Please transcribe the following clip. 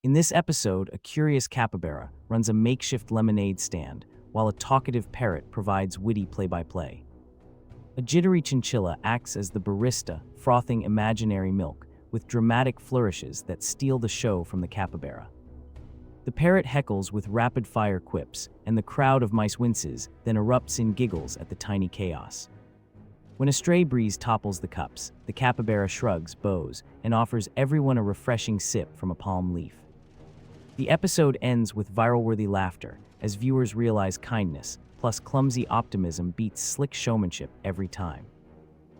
In this episode, a curious capybara runs a makeshift lemonade stand, while a talkative parrot provides witty play-by-play. A jittery chinchilla acts as the barista, frothing imaginary milk, with dramatic flourishes that steal the show from the capybara. The parrot heckles with rapid-fire quips, and the crowd of mice winces, then erupts in giggles at the tiny chaos. When a stray breeze topples the cups, the capybara shrugs, bows, and offers everyone a refreshing sip from a palm leaf. The episode ends with viral-worthy laughter, as viewers realize kindness, plus clumsy optimism beats slick showmanship every time.